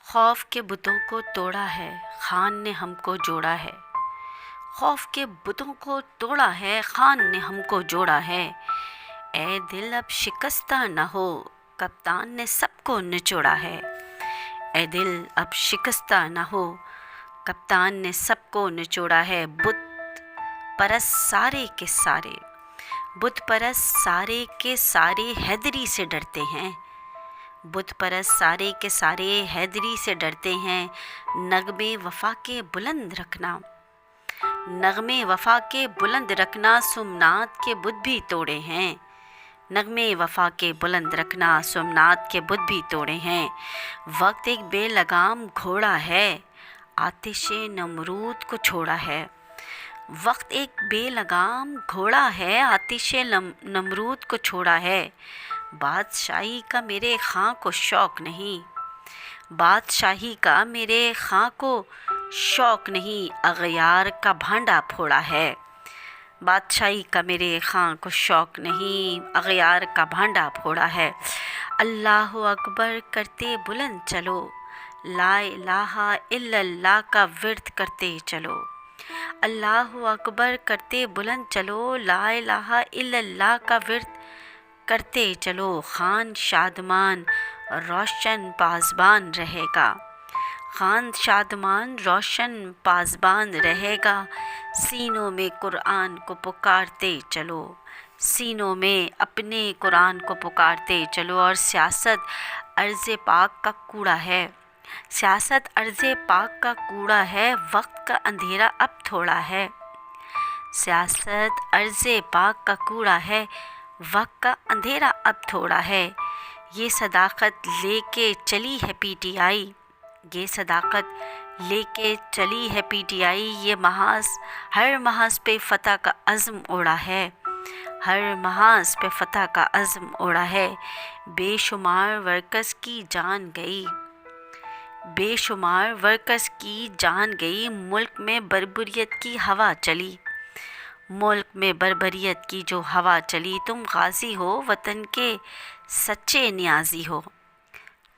خوف کے بتوں کو توڑا ہے خان نے ہم کو جوڑا ہے، خوف کے بتوں کو توڑا ہے خان نے ہم کو جوڑا ہے، اے دل اب شکستہ نہ ہو کپتان نے سب کو نچوڑا ہے، اے دل اب شکستہ نہ ہو کپتان نے سب کو نچوڑا ہے۔ بت پرست سارے کے سارے، بت پرست سارے کے سارے حیدری سے ڈرتے ہیں، بت پرست سارے کے سارے حیدری سے ڈرتے ہیں، نغمے وفا کے بلند رکھنا، نغمے وفا کے بلند رکھنا سومنات کے بت بھی توڑے ہیں، نغمے وفا کے بلند رکھنا سومنات کے بت بھی توڑے ہیں۔ وقت ایک بے لگام گھوڑا ہے آتش نمرود کو چھوڑا ہے، وقت ایک بے لگام گھوڑا ہے آتش نمرود کو چھوڑا ہے، بادشاہی کا میرے خاں کو شوق نہیں، بادشاہی کا میرے خاں کو شوق نہیں، اغیار کا بھانڈا پھوڑا ہے، بادشاہی کا میرے خاں کو شوق نہیں، اغیار کا بھانڈا پھوڑا ہے۔ اللہ اکبر کرتے بلند چلو، لا الہ الا اللہ کا ورد کرتے چلو، اللہ اکبر کرتے بلند چلو، لا الہ الا اللہ کا ورد کرتے چلو، خان شادمان روشن پاسبان رہے گا، خان شادمان روشن پاسبان رہے گا، سینوں میں قرآن کو پکارتے چلو، سینوں میں اپنے قرآن کو پکارتے چلو۔ اور سیاست عرض پاک کا کوڑا ہے، سیاست عرض پاک کا کوڑا ہے، وقت کا اندھیرا اب تھوڑا ہے، سیاست عرض پاک کا کوڑا ہے، وقت کا اندھیرا اب تھوڑا ہے، یہ صداقت لے کے چلی ہے پی ٹی آئی، یہ صداقت لے کے چلی ہے پی ٹی آئی، یہ محاذ ہر محاذ پہ فتح کا عزم اوڑا ہے، ہر محاذ پہ فتح کا عزم اوڑا ہے، بے شمار ورکرز کی جان گئی، بے شمار ورکرز کی جان گئی، ملک میں بربریت کی ہوا چلی، ملک میں بربریت کی جو ہوا چلی، تم غازی ہو وطن کے سچے نیازی ہو،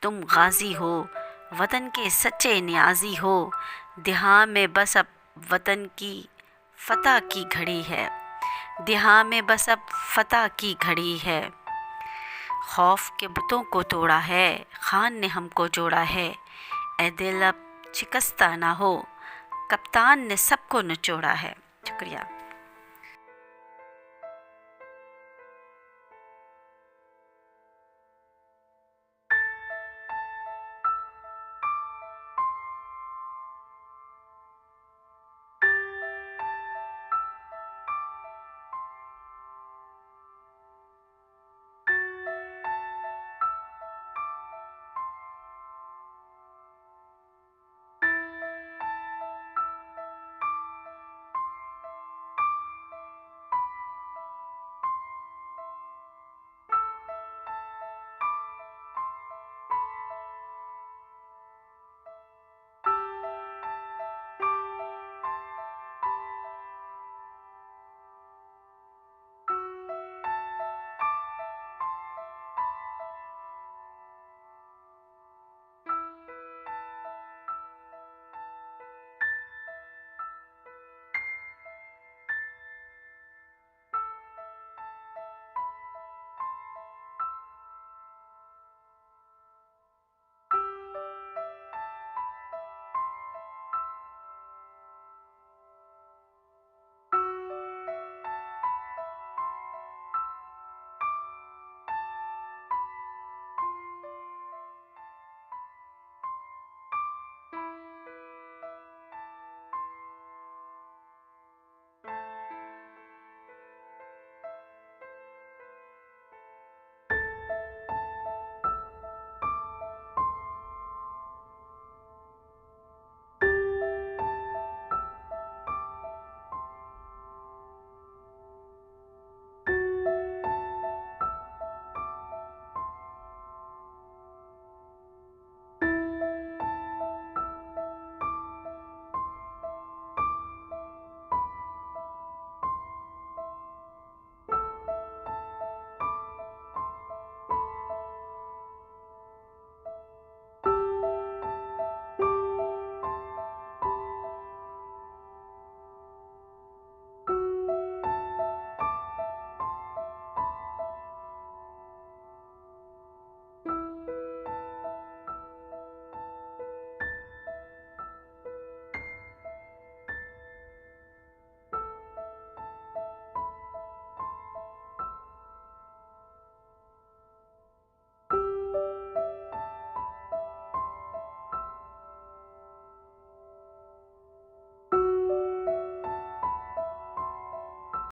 تم غازی ہو وطن کے سچے نیازی ہو، دہاں میں بس اب وطن کی فتح کی گھڑی ہے، دہاں میں بس اب فتح کی گھڑی ہے، خوف کے بتوں کو توڑا ہے خان نے ہم کو جوڑا ہے، اے دل اب شکستہ نہ ہو کپتان نے سب کو نچوڑا ہے۔ شکریہ۔